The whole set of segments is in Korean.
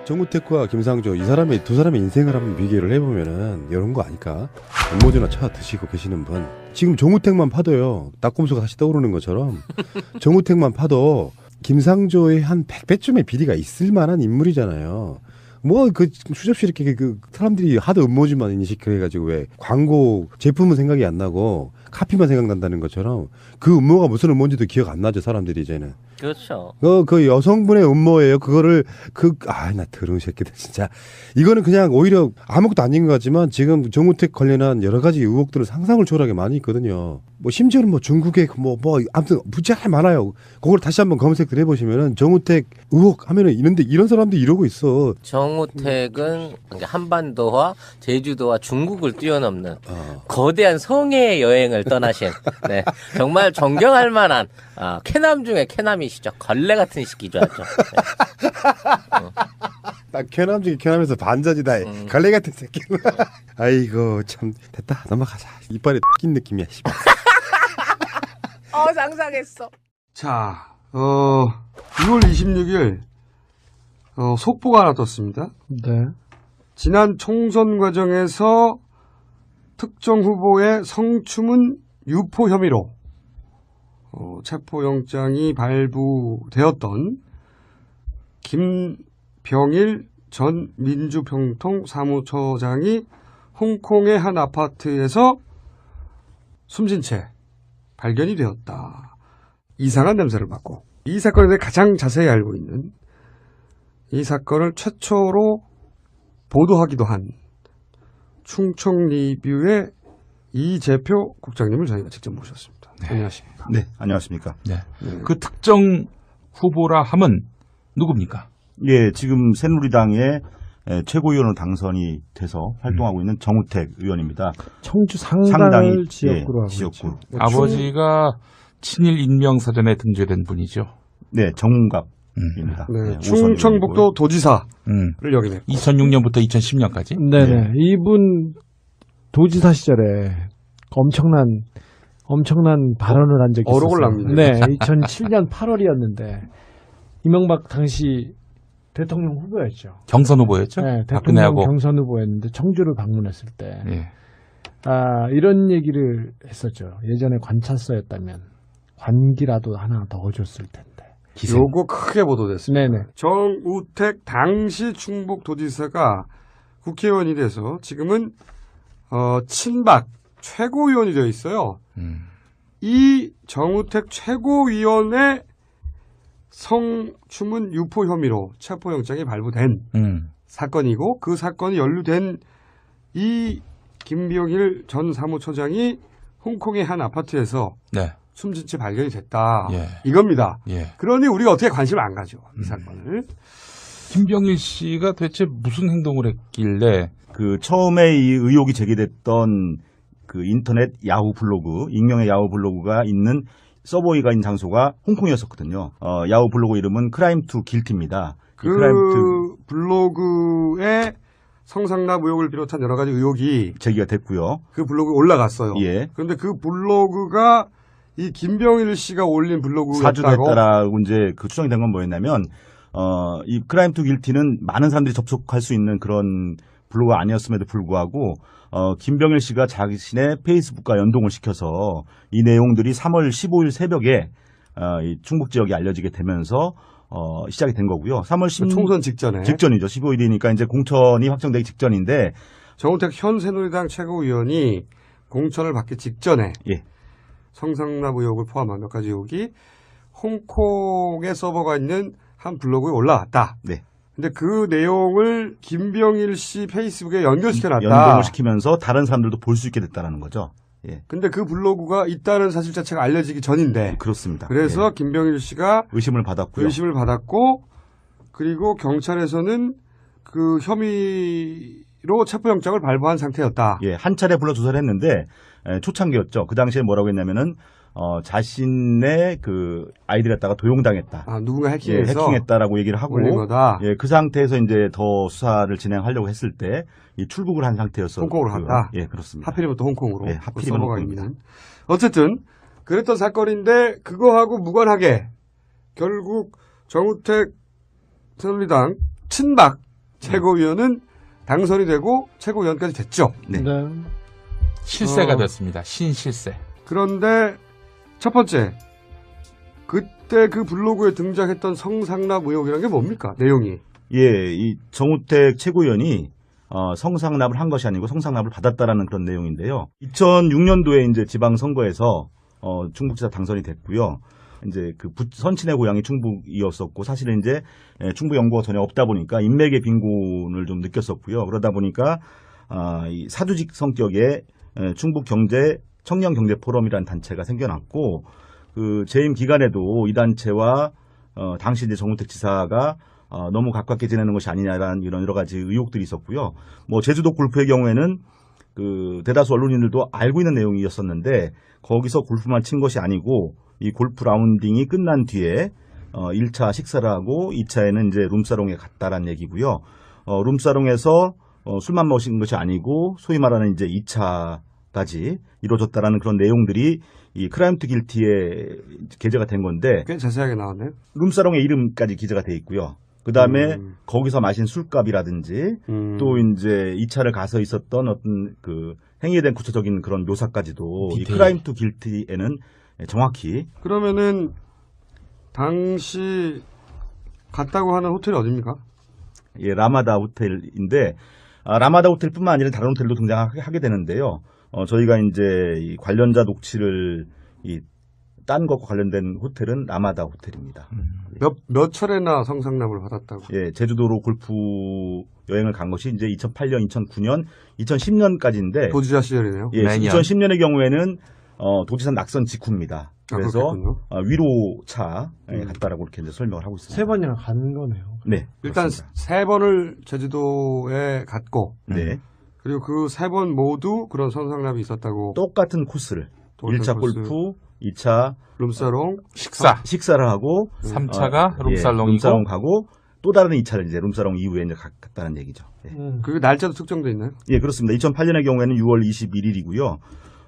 정우택과 김상조 두 사람의 인생을 한번 비교를 해보면은 이런 거 아닐까? 음모주나 차 드시고 계시는 분 지금 정우택만 파도요 낙곰수가 다시 떠오르는 것처럼 정우택만 파도 김상조의 한 100배쯤의 비리가 있을 만한 인물이잖아요. 뭐 그 수접시 이렇게 그 사람들이 하도 음모주만 인식해가지고 왜 광고 제품은 생각이 안 나고 카피만 생각난다는 것처럼 그 음모가 무슨 음모인지도 기억 안 나죠 사람들이 이제는. 그렇죠. 그 여성분의 음모예요. 그거를 나 더러운 새끼들 진짜. 이거는 그냥 오히려 아무것도 아닌 것 같지만 지금 정우택 관련한 여러 가지 의혹들은 상상을 초월하게 많이 있거든요. 뭐 심지어는 뭐 중국에 아무튼 무지하게 많아요. 그걸 다시 한번 검색을 해보시면은 정우택 의혹 하면은 이런 사람도 이러고 있어. 정우택은 한반도와 제주도와 중국을 뛰어넘는 거대한 성의 여행을 떠나신 네, 정말 존경할 만한 캐남 중에 캐남이시죠. 걸레 같은 시기죠. 아주. 나 캐남 중에 캐남에서 반전이다. 걸레 같은 새끼. 아이고 참 됐다 넘어가자. 이빨에 낀 느낌이야. 상상했어. 자, 6월 26일 속보가 하나 떴습니다. 네. 지난 총선 과정에서 특정 후보의 성추문 유포 혐의로 체포영장이 발부되었던 김병일 전 민주평통 사무처장이 홍콩의 한 아파트에서 숨진 채 발견이 되었다. 이상한 냄새를 맡고 이 사건에 대해 가장 자세히 알고 있는 이 사건을 최초로 보도하기도 한 충청리뷰의 이재표 국장님을 저희가 직접 모셨습니다. 네. 안녕하십니까? 네, 안녕하십니까? 네. 그 특정 후보라 함은 누굽니까? 예, 지금 새누리당의 최고위원으로 당선이 돼서 활동하고 있는 정우택 의원입니다. 청주 상당을 지역구로 하고 지역구. 있죠. 아버지가 친일 인명사전에 등재된 분이죠. 네, 정갑입니다. 네, 충청북도 도지사를 역임했고 2006년부터 2010년까지. 네네. 이분 도지사 시절에 엄청난 발언을 한 적이 어록을 있었어요. 납니다. 네, 2007년 8월이었는데 이명박 당시 대통령 후보였죠. 경선 후보였죠. 네, 대통령 박근혜하고. 경선 후보였는데 청주를 방문했을 때 예. 이런 얘기를 했었죠. 예전에 관찰서였다면 관기라도 하나 더 줬을 텐데. 요거 크게 보도됐습니다. 네네. 정우택 당시 충북도지사가 국회의원이 돼서 지금은 친박 최고위원이 되어 있어요. 이 정우택 최고위원의 성추문 유포 혐의로 체포영장이 발부된 사건이고 그 사건이 연루된 이 김병일 전 사무처장이 홍콩의 한 아파트에서 네. 숨진 채 발견이 됐다. 예. 이겁니다. 예. 그러니 우리가 어떻게 관심을 안 가죠. 이 사건을. 김병일 씨가 대체 무슨 행동을 했길래 그 처음에 이 의혹이 제기됐던 그 인터넷 야후 블로그, 익명의 야후 블로그가 있는 서버가 있는 장소가 홍콩이었었거든요. 야후 블로그 이름은 크라임 투 길티입니다. 그 블로그에 성상납 의혹을 비롯한 여러 가지 의혹이 제기가 됐고요. 그 블로그에 올라갔어요. 예. 그런데 그 블로그가 이 김병일 씨가 올린 블로그였다고. 사주됐다라고 이제 그 추정이 된 건 뭐였냐면, 이 크라임 투 길티는 많은 사람들이 접속할 수 있는 그런 블로그가 아니었음에도 불구하고, 김병일 씨가 자신의 페이스북과 연동을 시켜서 이 내용들이 3월 15일 새벽에, 이 충북 지역에 알려지게 되면서, 시작이 된 거고요. 3월 10일. 총선 직전에. 직전이죠. 15일이니까 이제 공천이 확정되기 직전인데. 정우택 현 새누리당 최고위원이 공천을 받기 직전에. 예. 성상납 의혹을 포함한 몇 가지 의혹이 홍콩에 서버가 있는 한 블로그에 올라왔다. 네. 근데 그 내용을 김병일 씨 페이스북에 연결시켜놨다. 연동을 시키면서 다른 사람들도 볼 수 있게 됐다는 거죠. 예. 근데 그 블로그가 있다는 사실 자체가 알려지기 전인데. 그렇습니다. 그래서 예. 김병일 씨가 의심을 받았고요. 의심을 받았고, 그리고 경찰에서는 그 혐의로 체포영장을 발부한 상태였다. 예, 한 차례 불러 조사를 했는데 초창기였죠. 그 당시에 뭐라고 했냐면은 자신의 그 아이디를 갖다가 도용당했다. 누군가 예, 해킹해서 해킹했다라고 얘기를 하고 올린 거다. 예, 그 상태에서 이제 더 수사를 진행하려고 했을 때 이 출국을 한 상태였어. 홍콩으로 갔다. 예, 그렇습니다. 하필이면 또 홍콩으로. 예, 하필이면 서버가 홍콩입니다. 있는. 어쨌든 그랬던 사건인데 그거하고 무관하게 결국 정우택 새누리당 친박 최고위원은 당선이 되고 최고위원까지 됐죠. 네. 실세가 어. 됐습니다. 신실세. 그런데 첫 번째, 그때 그 블로그에 등장했던 성상납 의혹이라는 게 뭡니까? 내용이. 예, 이 정우택 최고위원이 성상납을 한 것이 아니고 성상납을 받았다라는 그런 내용인데요. 2006년도에 이제 지방선거에서 충북지사 당선이 됐고요. 이제 그 선친의 고향이 충북이었었고 사실은 이제 충북 연고가 전혀 없다 보니까 인맥의 빈곤을 좀 느꼈었고요. 그러다 보니까 이 사주직 성격의 충북 경제 청년 경제 포럼이라는 단체가 생겨났고 그 재임 기간에도 이 단체와 당시 이제 정우택 지사가 너무 가깝게 지내는 것이 아니냐라는 이런 여러 가지 의혹들이 있었고요. 뭐 제주도 골프의 경우에는 그 대다수 언론인들도 알고 있는 내용이었었는데 거기서 골프만 친 것이 아니고 이 골프 라운딩이 끝난 뒤에 1차 식사를 하고 2차에는 이제 룸사롱에 갔다라는 얘기고요. 룸사롱에서 술만 마신 것이 아니고 소위 말하는 이제 2차까지 이루어졌다라는 그런 내용들이 이 크라임 투 길티에 게재가 된 건데 꽤 자세하게 나왔네요. 룸사롱의 이름까지 기재가 돼 있고요. 그 다음에 거기서 마신 술값이라든지 또 이제 2차를 가서 있었던 어떤 그 행위에 대한 구체적인 그런 묘사까지도 이 크라임 투 길티에는 정확히. 그러면은 당시 갔다고 하는 호텔이 어딥니까? 예, 라마다 호텔인데 라마다 호텔뿐만 아니라 다른 호텔도 등장하게 되는데요. 저희가 이제 이 관련자 녹취를 딴 것과 관련된 호텔은 라마다 호텔입니다. 몇 차례나 성상납을 받았다고? 예, 제주도로 골프 여행을 간 것이 이제 2008년, 2009년, 2010년까지인데. 도지사 시절이네요. 예, 2010년의 경우에는 도지사 낙선 직후입니다. 그래서 위로차에 갔다라고 이렇게 이제 설명을 하고 있습니다. 세 번이나 간 거네요. 네, 일단 그렇습니다. 세 번을 제주도에 갔고, 네, 그리고 그 세 번 모두 그런 성상납이 있었다고. 똑같은 코스를 1차 코스. 골프, 2차 룸사롱, 식사를 하고 3차가 룸살롱이고 룸사롱 가고 또 다른 2차를 이제 룸사롱 이후에 이제 갔다는 얘기죠. 예. 그 날짜도 특정돼 있나요? 예, 그렇습니다. 2008년의 경우에는 6월 21일이고요.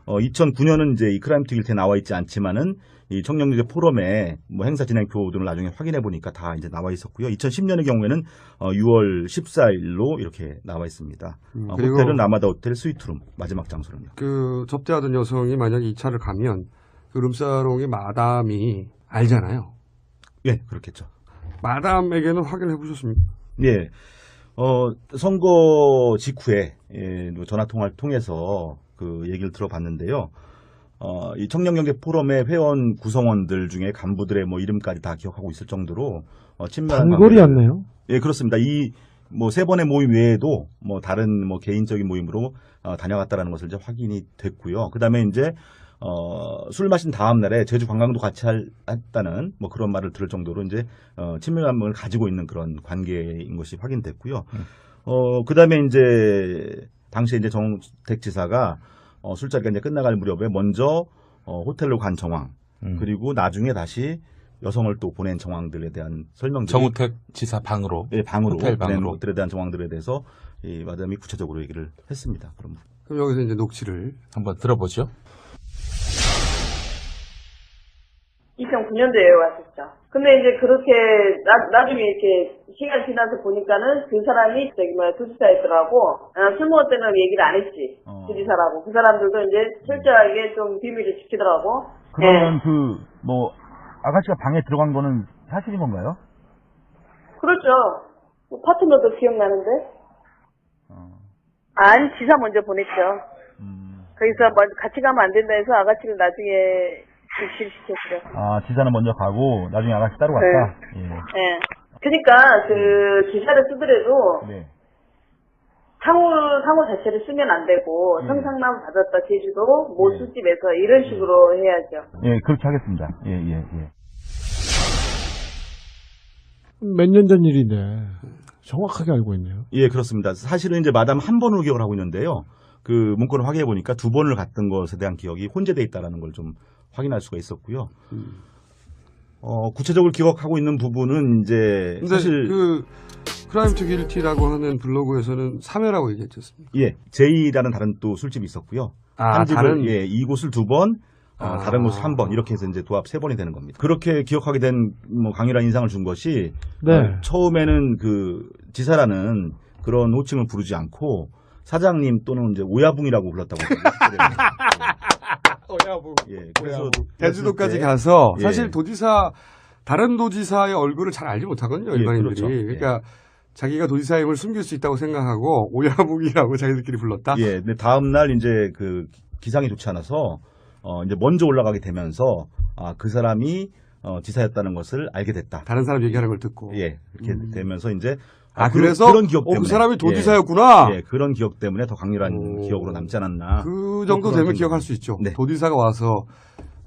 2009년은 이제 이 크라임 투 길티에 나와 있지 않지만은 이 청년경제 포럼에 뭐 행사 진행표 등을 나중에 확인해 보니까 다 이제 나와 있었고요. 2010년의 경우에는 6월 14일로 이렇게 나와 있습니다. 그리고 호텔은 라마다 호텔 스위트룸 마지막 장소는요. 그 접대하던 여성이 만약에 2차를 가면 그 룸사롱의 마담이 알잖아요. 예, 그렇겠죠. 마담에게는 확인해 보셨습니까? 예, 선거 직후에 전화 통화를 통해서 그 얘기를 들어봤는데요. 이 청년경제 포럼의 회원 구성원들 중에 간부들의 뭐 이름까지 다 기억하고 있을 정도로 친밀한 단골이었네요. 예, 그렇습니다. 이 뭐 세 번의 모임 외에도 뭐 다른 뭐 개인적인 모임으로 다녀갔다라는 것을 이제 확인이 됐고요. 그다음에 이제 술 마신 다음 날에 제주 관광도 같이 했다는 뭐 그런 말을 들을 정도로 이제 친밀감을 가지고 있는 그런 관계인 것이 확인됐고요. 그다음에 이제 당시에 이제 정우택 지사가 술자리가 이제 끝나갈 무렵에 먼저 호텔로 간 정황 그리고 나중에 다시 여성을 또 보낸 정황들에 대한 설명들이 정우택 지사 방으로 예, 방으로 호텔 보낸 방으로 것들에 대한 정황들에 대해서 이 마담이 구체적으로 얘기를 했습니다. 그럼 여기서 이제 녹취를. 한번 들어보죠. 2009년도에 왔었죠. 근데 이제 그렇게 나중에 이렇게 시간 지나서 보니까는 그 사람이 도지사였더라고. 술 먹을 때는 얘기를 안 했지. 도지사라고. 그 사람들도 이제 철저하게 좀 비밀을 지키더라고. 그러면 뭐 아가씨가 방에 들어간 거는 사실인 건가요? 그렇죠. 뭐 파트너도 기억나는데. 아니, 지사 먼저 보냈죠. 거기서 먼저 같이 가면 안 된다 해서 아가씨를 나중에 실시켰죠. 아, 지사는 먼저 가고 나중에 아가씨 따로 갔다? 네. 예. 그러니까 그 지사를 쓰더라도 네. 상호 자체를 쓰면 안 되고 성상납 받았다 제주도 모 술집에서 이런 식으로 해야죠. 예, 그렇게 하겠습니다. 예. 몇 년 전 일인데 정확하게 알고 있네요. 예, 그렇습니다. 사실은 이제 마담 한 번으로 기억을 하고 있는데요. 그 문건을 확인해 보니까 두 번을 갔던 것에 대한 기억이 혼재돼 있다라는 걸 좀 확인할 수가 있었고요. 구체적으로 기억하고 있는 부분은 이제 근데 사실 그 크라임 투 길티라고 하는 블로그에서는 3회라고 얘기했지 않습니까? 예, 제이라는 다른 또 술집이 있었고요. 한 집을 예, 이곳을 두 번, 다른 곳을 한 번 이렇게 해서 이제 도합 세 번이 되는 겁니다. 그렇게 기억하게 된 뭐 강렬한 인상을 준 것이 네. 처음에는 그 지사라는 그런 호칭을 부르지 않고 사장님 또는 이제 오야붕이라고 불렀다고 오야붕. 예, 그래서 제주도까지 가서 예. 사실 다른 도지사의 얼굴을 잘 알지 못하거든요, 예, 일반인들이. 그렇죠. 예. 그러니까 자기가 도지사임을 숨길 수 있다고 생각하고 오야붕이라고 자기들끼리 불렀다. 예, 근데 다음 날 이제 그 기상이 좋지 않아서 이제 먼저 올라가게 되면서 그 사람이 지사였다는 것을 알게 됐다. 다른 사람 얘기하는 걸 듣고. 예, 이렇게 되면서 이제 그래서 그런 기억 때문에 그 사람이 도지사였구나. 예, 그런 기억 때문에 더 강렬한 기억으로 남지 않았나. 그 정도 되면 기억할 수 있죠. 네. 도지사가 와서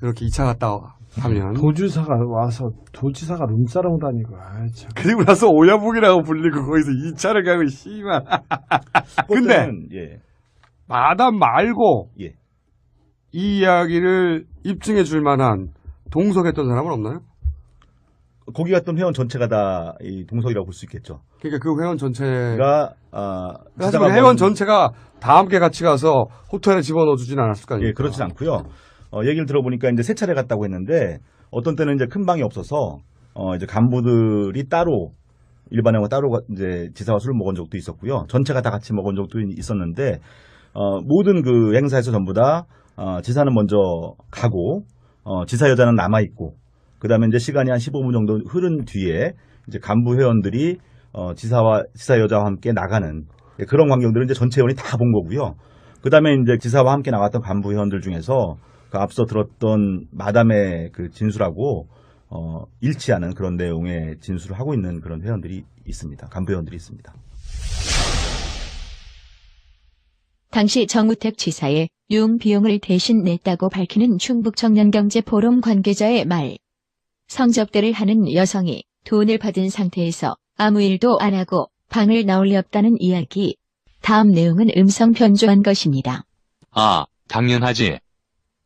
이렇게 2차 갔다 하면. 도지사가 와서 도지사가 룸사롱 다니고 참. 그리고 나서 오야붕이라고 불리고 거기서 2차를 가고 씨발. 근데 예, 마담 말고 예. 이 이야기를 입증해 줄 만한 동석했던 사람은 없나요? 거기 갔던 회원 전체가 다 이 동석이라고 볼 수 있겠죠. 그러니까 그 회원 전체가 그러니까 하지만 회원 전체가 다 함께 같이 가서 호텔에 집어넣어 주진 않았을 거 아닙니까? 예, 그렇진 않고요. 얘기를 들어보니까 이제 세 차례 갔다고 했는데 어떤 때는 이제 큰 방이 없어서 이제 간부들이 따로 일반회원과 따로 이제 지사와 술을 먹은 적도 있었고요. 전체가 다 같이 먹은 적도 있었는데 모든 그 행사에서 전부 다 지사는 먼저 가고 지사 여자는 남아 있고 그다음에 이제 시간이 한 15분 정도 흐른 뒤에 이제 간부 회원들이 지사 여자와 함께 나가는 그런 광경들을 이제 전체 회원이 다 본 거고요. 그다음에 이제 지사와 함께 나갔던 간부 회원들 중에서 그 앞서 들었던 마담의 그 진술하고 일치하는 그런 내용의 진술을 하고 있는 그런 회원들이 있습니다. 간부 회원들이 있습니다. 당시 정우택 지사의 융 비용을 대신 냈다고 밝히는 충북청년경제포럼 관계자의 말. 성접대를 하는 여성이 돈을 받은 상태에서 아무 일도 안 하고 방을 나올 리 없다는 이야기. 다음 내용은 음성 변조한 것입니다. 당연하지.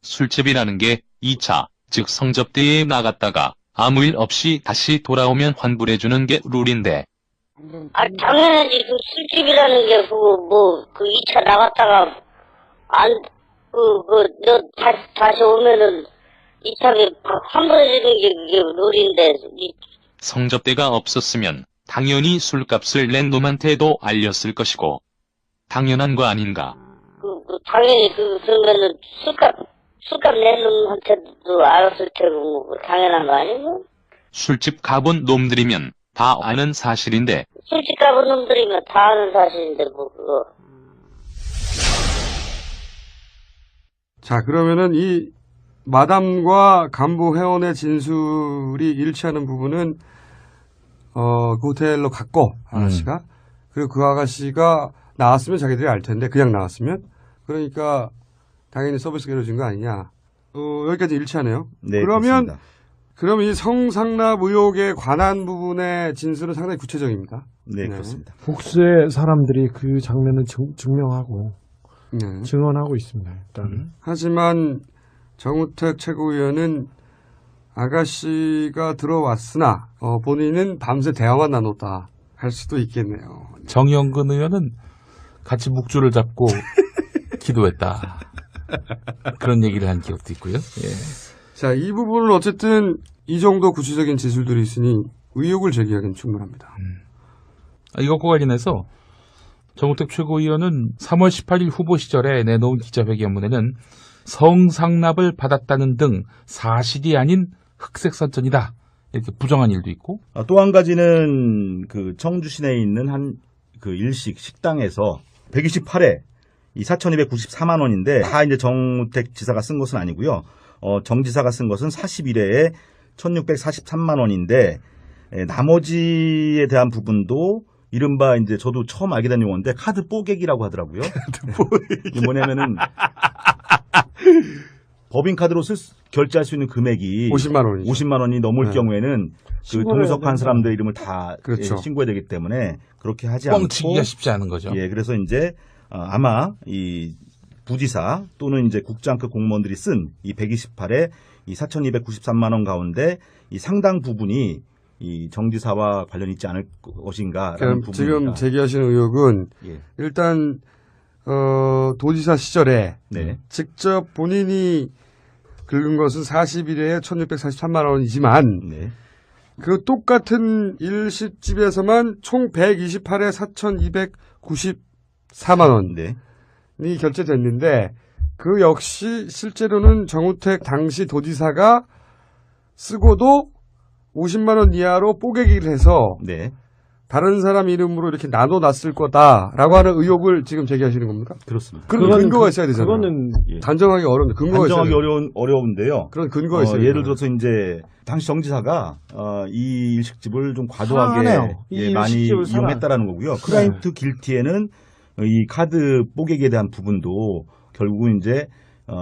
술집이라는 게 2차, 즉 성접대에 나갔다가 아무 일 없이 다시 돌아오면 환불해주는 게 룰인데. 당연하지. 그 술집이라는 게 그 2차 나갔다가 너 다시 오면은 2차에 환불해주는 게 그게 룰인데. 성접대가 없었으면 당연히 술값을 낸 놈한테도 알렸을 것이고. 당연한 거 아닌가? 당연히 그러면은 술값 낸 놈한테도 알았을 테고 당연한 거 아니고? 술집 가본 놈들이면 다 아는 사실인데. 술집 가본 놈들이면 다 아는 사실인데 그거. 자, 그러면은 이 마담과 간부 회원의 진술이 일치하는 부분은 그 호텔로 갔고 아가씨가 그리고 그 아가씨가 나왔으면 자기들이 알 텐데 그냥 나왔으면 그러니까 당연히 서비스가 이루어진 거 아니냐. 여기까지 일치하네요. 네, 그러면 그렇습니다. 그럼 이 성상납 의혹에 관한 부분의 진술은 상당히 구체적입니다. 네, 그렇습니다. 복수의 사람들이 그 장면을 증명하고 네. 증언하고 있습니다. 일단. 하지만 정우택 최고위원은 아가씨가 들어왔으나 본인은 밤새 대화만 나눴다 할 수도 있겠네요. 정영근 의원은 같이 묵주를 잡고 기도했다. 그런 얘기를 한 기억도 있고요. 예. 자, 이 부분은 어쨌든 이 정도 구체적인 진술들이 있으니 의혹을 제기하기는 충분합니다. 이것과 관련해서 정우택 최고위원은 3월 18일 후보 시절에 내놓은 기자회견문에는 성상납을 받았다는 등 사실이 아닌 흑색선전이다. 이렇게 부정한 일도 있고. 또 한 가지는 그 청주 시내에 있는 한 그 일식 식당에서 128회 이 4,294만 원인데 다 이제 정우택 지사가 쓴 것은 아니고요. 정 지사가 쓴 것은 41회에 1,643만 원인데 나머지에 대한 부분도 이른바 이제 저도 처음 알게 된 용어인데 카드 뽀객이라고 하더라고요. 이게 뭐냐면은 법인카드로 결제할 수 있는 금액이 50만 원이 넘을 네. 경우에는 그 동석한 사람들 이름을 다 그렇죠. 신고해야 되기 때문에 그렇게 하지 않고 뻥치기가 쉽지 않은 거죠. 예, 그래서 이제 아마 이 부지사 또는 이제 국장급 공무원들이 쓴 이 128에 이 4,293만 원 가운데 이 상당 부분이 이 정지사와 관련이 있지 않을 것인가라는 부분입니다. 지금 제기하시는 의혹은 예. 일단 도지사 시절에 네. 직접 본인이 긁은 것은 41회에 1,643만 원이지만 네. 그 똑같은 일식집에서만 총 128에 4,294만 원이 네. 결제됐는데 그 역시 실제로는 정우택 당시 도지사가 쓰고도 50만 원 이하로 뽀개기를 해서 네. 다른 사람 이름으로 이렇게 나눠놨을 거다라고 하는 의혹을 지금 제기하시는 겁니까? 그렇습니다. 그런 근거가 있어야 되잖아요. 그거는 단정하기 어려운데 근거가 있어야 단정하기 돼요. 어려운데요. 그런 근거가 있어요. 예를 들어서 이제 당시 정지사가 이 일식집을 좀 과도하게 사네요. 이 많이 일식집을 사나. 이용했다라는 거고요. 크라임 투 길티에는 이 카드 뽀개기에 대한 부분도 결국은 이제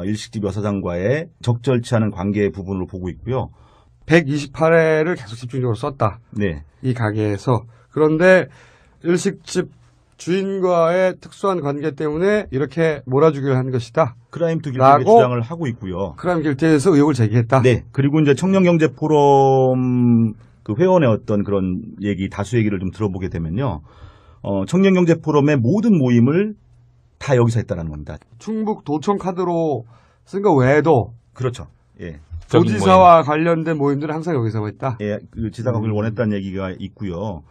일식집 여사장과의 적절치 않은 관계 부분으로 보고 있고요. 128회를 계속 집중적으로 썼다. 네. 이 가게에서. 그런데 일식집 주인과의 특수한 관계 때문에 이렇게 몰아주기를 한 것이다. 크라임 투 길티의 주장을 하고 있고요. 크라임 길티에서 의혹을 제기했다. 네. 그리고 이제 청년경제 포럼 그 회원의 어떤 그런 얘기, 다수 얘기를 좀 들어보게 되면요. 청년경제 포럼의 모든 모임을 다 여기서 했다라는 겁니다. 충북 도청 카드로 쓴 거 외에도 그렇죠. 예. 도지사와 관련된 모임들은 항상 여기서 했다. 예, 그 지사가 그걸 원했다는 얘기가 있고요.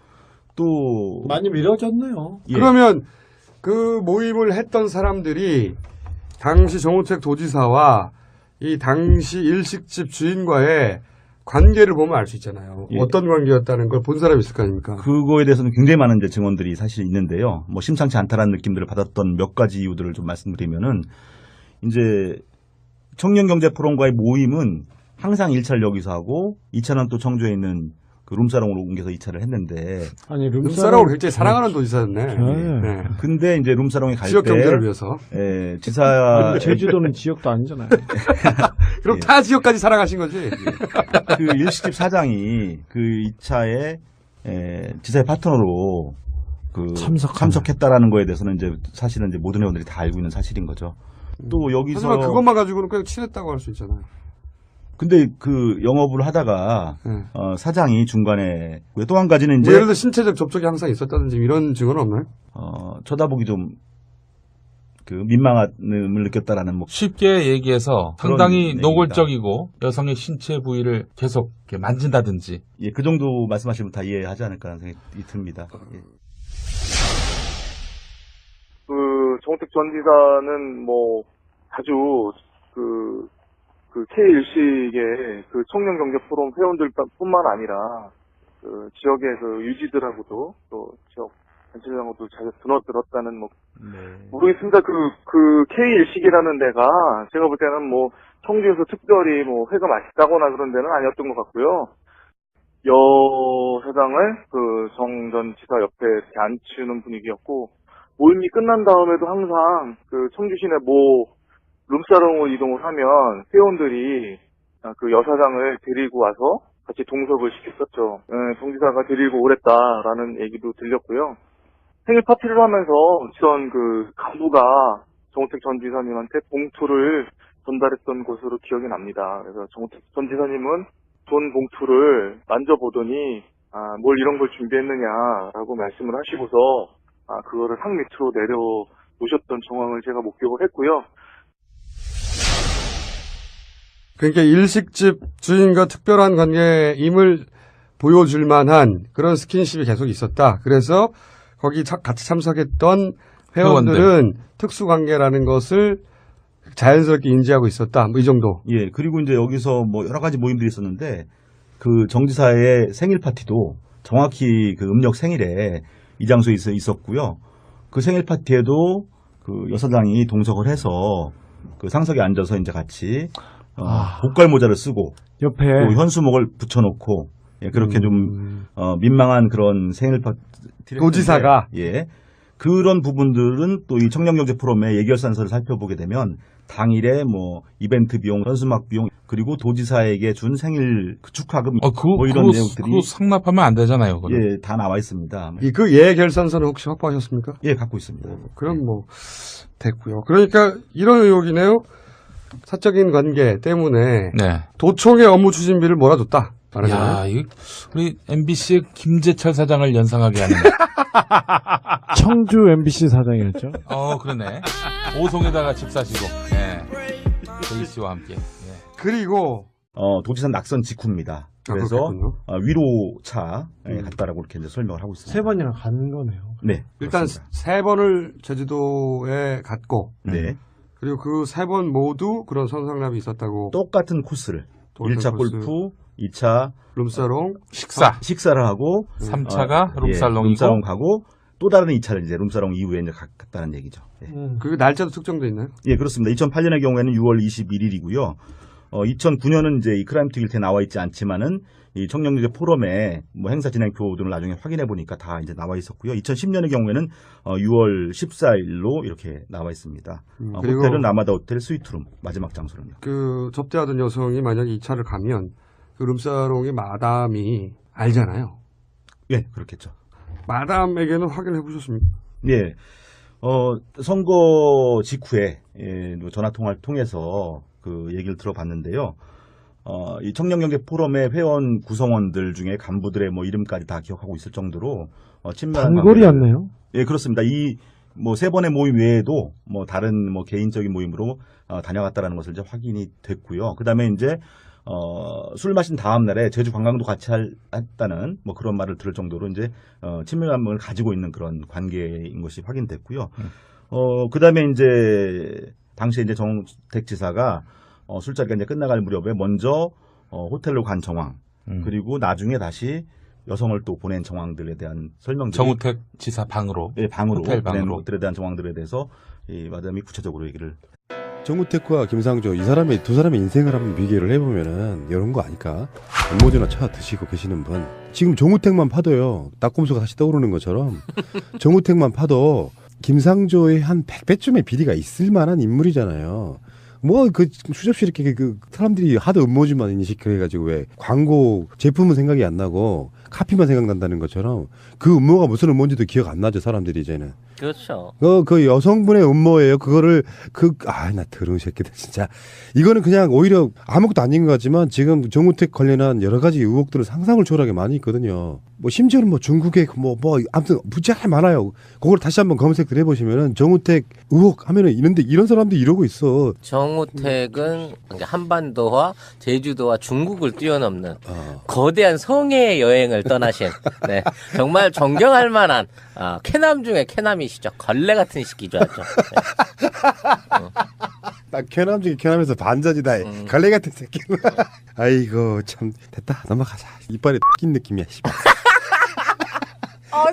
또 많이 미뤄졌네요. 예. 그러면 그 모임을 했던 사람들이 당시 정우택 도지사와 이 당시 일식집 주인과의 관계를 보면 알 수 있잖아요. 예. 어떤 관계였다는 걸 본 사람이 있을 거 아닙니까? 그거에 대해서는 굉장히 많은 이제 증언들이 사실 있는데요. 뭐 심상치 않다라는 느낌들을 받았던 몇 가지 이유들을 좀 말씀드리면은 이제 청년경제 포럼과의 모임은 항상 1차를 여기서 하고 2차는 또 청주에 있는 그 룸사롱으로 옮겨서 2차를 했는데 아니 룸사롱을 굉장히 사랑하는 도지사였네. 네. 근데 이제 룸사롱에 갈 때 지역 경제를 위해서. 예, 지사 제주도는 지역도 아니잖아요. 그럼 예. 타 지역까지 사랑하신 거지. 그 일식집 사장이 그 2차에 지사의 파트너로 그 참석했다라는 거에 대해서는 이제 사실은 이제 모든 회원들이 다 알고 있는 사실인 거죠. 또 여기서 하지만 그것만 가지고는 그냥 친했다고 할 수 있잖아요. 근데 그 영업을 하다가 사장이 중간에 또 한 가지는 이제 뭐 예를 들어 신체적 접촉이 항상 있었다든지 이런 증언은 없나요? 쳐다보기 좀 그 민망함을 느꼈다라는 뭐 쉽게 얘기해서 상당히 얘기입니다. 노골적이고 여성의 신체 부위를 계속 이렇게 만진다든지 예, 그 정도 말씀하시면 다 이해하지 않을까라는 생각이 듭니다. 예. 그 정우택 전 지사는 뭐 자주 그 K일식의 그 청년경제 포럼 회원들뿐만 아니라 그 지역의 그 유지들하고도 또 지역 단체장하고도 자주 드너들었다는 뭐 모르겠습니다. 그 K일식이라는 데가 제가 볼 때는 뭐 청주에서 특별히 뭐 회가 맛있다거나 그런 데는 아니었던 것 같고요. 여 사장을 그 정 전 지사 옆에 이렇게 앉히는 분위기였고 모임이 끝난 다음에도 항상 그 청주 시내 모 룸사롱으로 이동을 하면 회원들이 그 여사장을 데리고 와서 같이 동석을 시켰었죠. 정지사가 데리고 오랬다라는 얘기도 들렸고요. 생일 파티를 하면서 전 그 간부가 정우택 전 지사님한테 봉투를 전달했던 것으로 기억이 납니다. 그래서 정우택 전 지사님은 돈 봉투를 만져보더니 뭘 이런 걸 준비했느냐라고 말씀을 하시고서 그거를 상 밑으로 내려놓으셨던 정황을 제가 목격을 했고요. 그러니까 일식집 주인과 특별한 관계임을 보여줄 만한 그런 스킨십이 계속 있었다. 그래서 거기 같이 참석했던 회원들은 특수관계라는 것을 자연스럽게 인지하고 있었다. 뭐 이 정도. 예, 그리고 이제 여기서 뭐 여러 가지 모임들이 있었는데 그 정지사의 생일 파티도 정확히 그 음력 생일에 이 장소에 있었고요. 그 생일 파티에도 그 여사장이 동석을 해서 그 상석에 앉아서 이제 같이 복갈 모자를 쓰고 옆에 또 현수목을 붙여놓고 예, 그렇게 좀 민망한 그런 생일 파티를 도지사가 예, 그런 부분들은 또 이 청년경제 포럼의 예결산서를 살펴보게 되면 당일에 뭐 이벤트 비용, 현수막 비용 그리고 도지사에게 준 생일 축하금 뭐 이런 내용들이 그거 상납하면 안 되잖아요. 그건. 예, 다 나와 있습니다. 그 예결산서는 혹시 확보하셨습니까? 예, 갖고 있습니다. 그럼 뭐 됐고요. 그러니까 이런 의혹이네요. 사적인 관계 때문에 도청의 업무 추진비를 몰아줬다. 야, 이거 우리 MBC의 김재철 사장을 연상하게 하는. 청주 MBC 사장이었죠. 그러네. 오송에다가 집 사시고. 네. 제이씨와 함께. 그리고 도지사 낙선 직후입니다. 그래서 위로차에 갔다라고 이렇게 이제 설명을 하고 있습니다. 3번이나 간 거네요. 네. 일단 그렇습니다. 3번을 제주도에 갔고, 네. 그리고 그 3번 모두 그런 선상납이 있었다고. 똑같은 코스를. 1차 골프, 2차 룸사롱, 식사를 하고 3차가 룸살롱이고 룸살롱 가고 또 다른 2차를 이제 룸살롱 이후에 이제 갔다는 얘기죠. 예. 그 날짜도 특정돼 있나요? 예, 그렇습니다. 2008년의 경우에는 6월 21일이고요. 2009년은 이제 이 크라임투 길트에 나와 있지 않지만은 이 청년경제 포럼에 뭐 행사 진행표 등을 나중에 확인해 보니까 다 이제 나와 있었고요. 2010년의 경우에는 6월 14일로 이렇게 나와 있습니다. 그리고 호텔은 라마다 호텔 스위트룸 마지막 장소는요. 그 접대하던 여성이 만약에 2차를 가면 그 룸사롱의 마담이 알잖아요. 예, 그렇겠죠. 마담에게는 확인해 보셨습니까? 예. 선거 직후에 전화 통화를 통해서 그 얘기를 들어봤는데요. 이 청년경제 포럼의 회원 구성원들 중에 간부들의 뭐 이름까지 다 기억하고 있을 정도로 친밀한 단골이었네요. 예, 그렇습니다. 이 뭐 3번의 모임 외에도 뭐 다른 뭐 개인적인 모임으로 다녀갔다라는 것을 이제 확인이 됐고요. 그다음에 이제 술 마신 다음 날에 제주 관광도 같이 했다는 뭐 그런 말을 들을 정도로 이제 친밀감을 가지고 있는 그런 관계인 것이 확인됐고요. 그다음에 이제 당시에 이제 정우택 지사가 술자리가 이제 끝나갈 무렵에 먼저 호텔로 간 정황, 그리고 나중에 다시 여성을 또 보낸 정황들에 대한 설명들이 정우택 지사 방으로, 예, 방으로 호텔 보낸 방으로. 것들에 대한 정황들에 대해서 이 마담이 구체적으로 얘기를. 정우택과 김상조 이 사람의 두 사람의 인생을 한번 비교를 해보면은 이런 거 아닐까? 음모주나 차 드시고 계시는 분 지금 정우택만 파도요 낙곰수가 다시 떠오르는 것처럼 정우택만 파도 김상조의 한 100배쯤의 비리가 있을 만한 인물이잖아요. 뭐 그 수접시 이렇게 그 사람들이 하도 음모주만 인식을 해가지고 왜 광고 제품은 생각이 안 나고 카피만 생각난다는 것처럼 그 음모가 무슨 음모인지도 기억 안 나죠 사람들이 이제는. 그렇죠. 그 여성분의 음모예요. 그거를 나 더러운 새끼들 진짜. 이거는 그냥 오히려 아무것도 아닌 것 같지만 지금 정우택 관련한 여러 가지 의혹들은 상상을 초월하게 많이 있거든요. 뭐 심지어는 뭐 중국의 뭐 아무튼 무지하게 많아요. 그걸 다시 한번 검색을 해보시면은 정우택 의혹 하면은 이런 사람들이 이러고 있어. 정우택은 한반도와 제주도와 중국을 뛰어넘는 거대한 성의 여행을 떠나신 네, 정말 존경할 만한 캐남 중에 캐남이시죠. 걸레 같은 시기죠. 아주. 네. 나 캐남 중에 캐남에서 반전이다. 걸레 같은 새끼. 아이고 참 됐다 넘어가자. 이빨에 낀 느낌이야.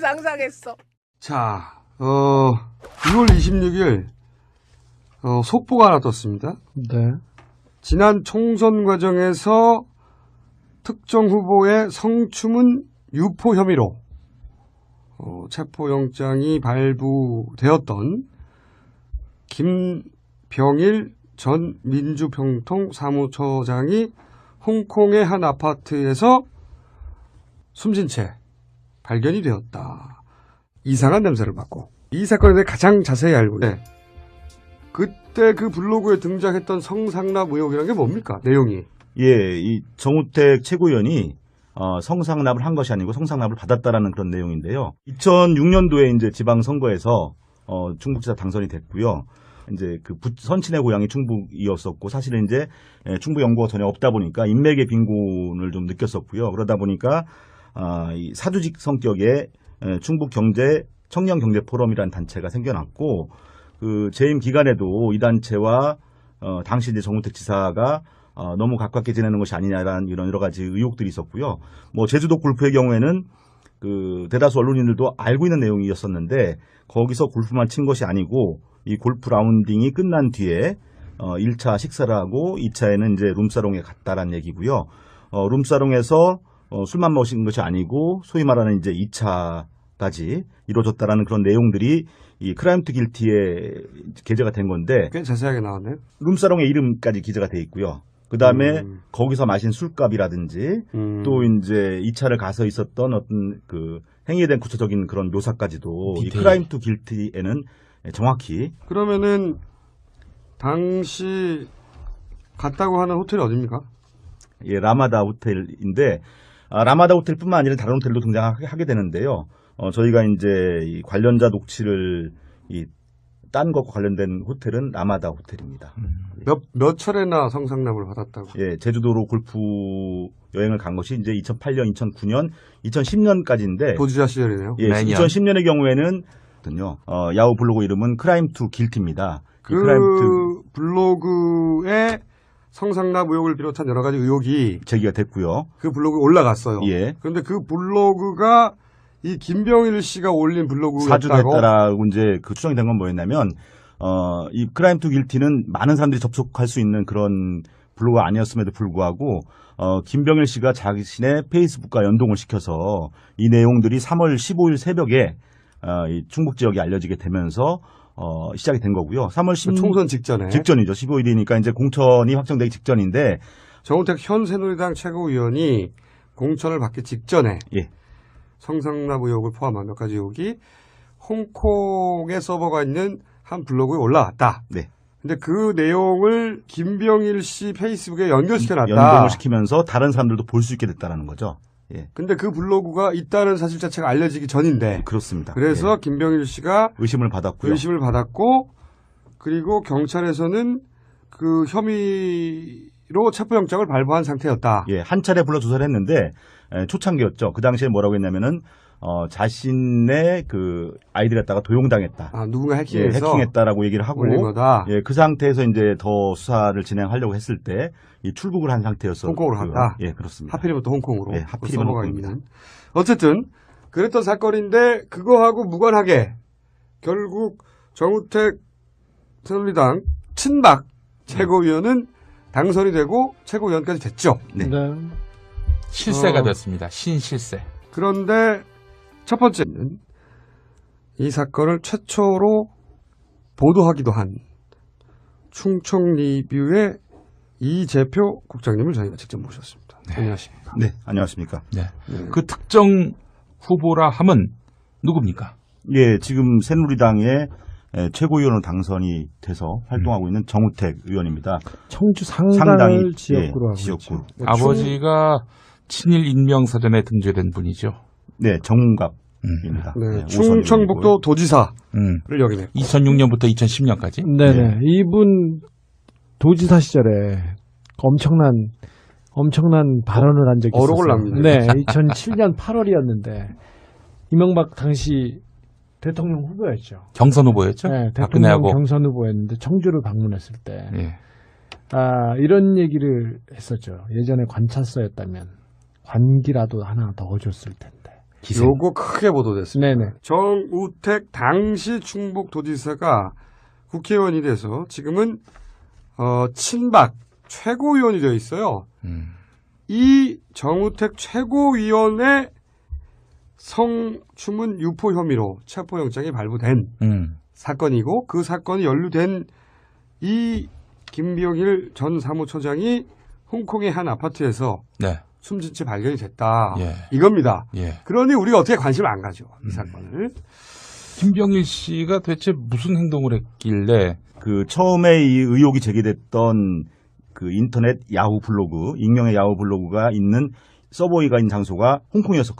상상했어. 자, 6월 26일 속보가 하나 떴습니다. 네. 지난 총선 과정에서 특정 후보의 성추문 유포 혐의로 체포영장이 발부되었던 김병일 전 민주평통 사무처장이 홍콩의 한 아파트에서 숨진 채 발견이 되었다. 이상한 냄새를 맡고. 이 사건에 대해 가장 자세히 알고 있는데 그때 그 블로그에 등장했던 성상납 의혹이라는 게 뭡니까? 내용이. 예, 이 정우택 최고위원이 성상납을 한 것이 아니고 성상납을 받았다라는 그런 내용인데요. 2006년도에 이제 지방선거에서 충북지사 당선이 됐고요. 이제 그 선친의 고향이 충북이었었고 사실은 이제 충북 연고가 전혀 없다 보니까 인맥의 빈곤을 좀 느꼈었고요. 그러다 보니까 이 사주직 성격의 충북 청년 경제 포럼이라는 단체가 생겨났고 그 재임 기간에도 이 단체와 당시 이제 정우택 지사가 너무 가깝게 지내는 것이 아니냐라는 이런 여러 가지 의혹들이 있었고요. 뭐 제주도 골프의 경우에는 그 대다수 언론인들도 알고 있는 내용이었었는데 거기서 골프만 친 것이 아니고 이 골프 라운딩이 끝난 뒤에 1차 식사를 하고 2차에는 이제 룸사롱에 갔다라는 얘기고요. 룸사롱에서 술만 마신 것이 아니고 소위 말하는 이제 2차까지 이루어졌다라는 그런 내용들이 이 크라임투 길티에 게재가 된 건데 꽤 자세하게 나왔네요. 룸사롱의 이름까지 기재가 돼 있고요. 그 다음에 거기서 마신 술값이라든지 또 이제 2차를 가서 있었던 어떤 그 행위에 대한 구체적인 그런 묘사까지도 이 크라임투 길티에는 정확히. 그러면은 당시 갔다고 하는 호텔이 어디입니까? 예, 라마다 호텔인데 라마다 호텔뿐만 아니라 다른 호텔도 등장하게 되는데요. 저희가 이제 이 관련자 녹취를 딴 것과 관련된 호텔은 라마다 호텔입니다. 몇 차례나 성상납을 받았다고? 예, 제주도로 골프 여행을 간 것이 이제 2008년, 2009년, 2010년까지인데 도지사 시절이네요. 예, 2010년의 경우에는 야후 블로그 이름은 크라임 투 길티입니다. 그 블로그에 성상납 의혹을 비롯한 여러 가지 의혹이 제기가 됐고요. 그 블로그에 올라갔어요. 예. 그런데 그 블로그가 이 김병일 씨가 올린 블로그였다고? 사주됐다라고 이제 그 추정이 된 건 뭐였냐면 이 크라임 투 길티는 많은 사람들이 접속할 수 있는 그런 블로그가 아니었음에도 불구하고 김병일 씨가 자신의 페이스북과 연동을 시켜서 이 내용들이 3월 15일 새벽에 이 충북 지역에 알려지게 되면서 시작이 된 거고요. 3월 10일 총선 직전에. 직전이죠. 15일이니까 이제 공천이 확정되기 직전인데 정우택 현 새누리당 최고위원이 공천을 받기 직전에 예. 성상납 의혹을 포함한 몇 가지 의혹이 홍콩의 서버가 있는 한 블로그에 올라왔다. 네. 근데 그 내용을 김병일 씨 페이스북에 연결시켜놨다. 연동을 시키면서 다른 사람들도 볼 수 있게 됐다라는 거죠. 예. 근데 그 블로그가 있다는 사실 자체가 알려지기 전인데. 그렇습니다. 그래서 예. 김병일 씨가 의심을 받았고요. 의심을 받았고, 그리고 경찰에서는 그 혐의로 체포영장을 발부한 상태였다. 예, 한 차례 불러 조사를 했는데 초창기였죠. 그 당시에 뭐라고 했냐면은 자신의 그 아이디를 갖다가 도용당했다. 아, 누군가 예, 해킹해서 해킹했다라고 얘기를 하고 올린 거다. 예, 그 상태에서 이제 더 수사를 진행하려고 했을 때 이 출국을 한 상태였어. 홍콩으로 갔다. 예, 그렇습니다. 하필이면 또 홍콩으로. 예, 하필이면 서버가 홍콩입니다. 있는. 어쨌든 그랬던 사건인데 그거하고 무관하게 결국 정우택 새누리당 친박 최고위원은 당선이 되고 최고위원까지 됐죠. 네. 실세가 됐습니다. 신실세. 그런데 첫 번째는 이 사건을 최초로 보도하기도 한 충청 리뷰의 이재표 국장님을 저희가 직접 모셨습니다. 네. 안녕하십니까? 네, 안녕하십니까? 네. 그 특정 후보라 함은 누굽니까? 예, 지금 새누리당의 최고위원으로 당선이 돼서 활동하고 있는 정우택 의원입니다. 청주 상당을 지역구로 예, 하고 지역구. 있죠. 아버지가 친일 인명사전에 등재된 분이죠. 네, 정갑입니다. 네, 충청북도 도지사를 역임했고 2006년부터 2010년까지. 네네. 이분 도지사 시절에 엄청난 발언을 한 적이 있었어요. 어록을 납니다. 네, 2007년 8월이었는데 이명박 당시 대통령 후보였죠. 경선 후보였죠. 네, 대통령 박근혜하고. 경선 후보였는데 청주를 방문했을 때 예. 이런 얘기를 했었죠. 예전에 관찰서였다면 관기라도 하나 더 줬을 텐데. 요거 크게 보도됐습니다. 네네. 정우택 당시 충북도지사가 국회의원이 돼서 지금은 친박 최고위원이 되어 있어요. 이 정우택 최고위원의 성추문 유포 혐의로 체포영장이 발부된 사건이고 그 사건이 연루된 이 김병일 전 사무처장이 홍콩의 한 아파트에서 네. 숨진 채 발견이 됐다. 예. 이겁니다. 예. 그러니 우리가 어떻게 관심을 안 가죠. 이 사건을. 김병일 씨가 대체 무슨 행동을 했길래 그 처음에 이 의혹이 제기됐던 그 인터넷 야후 블로그, 익명의 야후 블로그가 있는 서버가 있는 장소가 홍콩이었었거든요.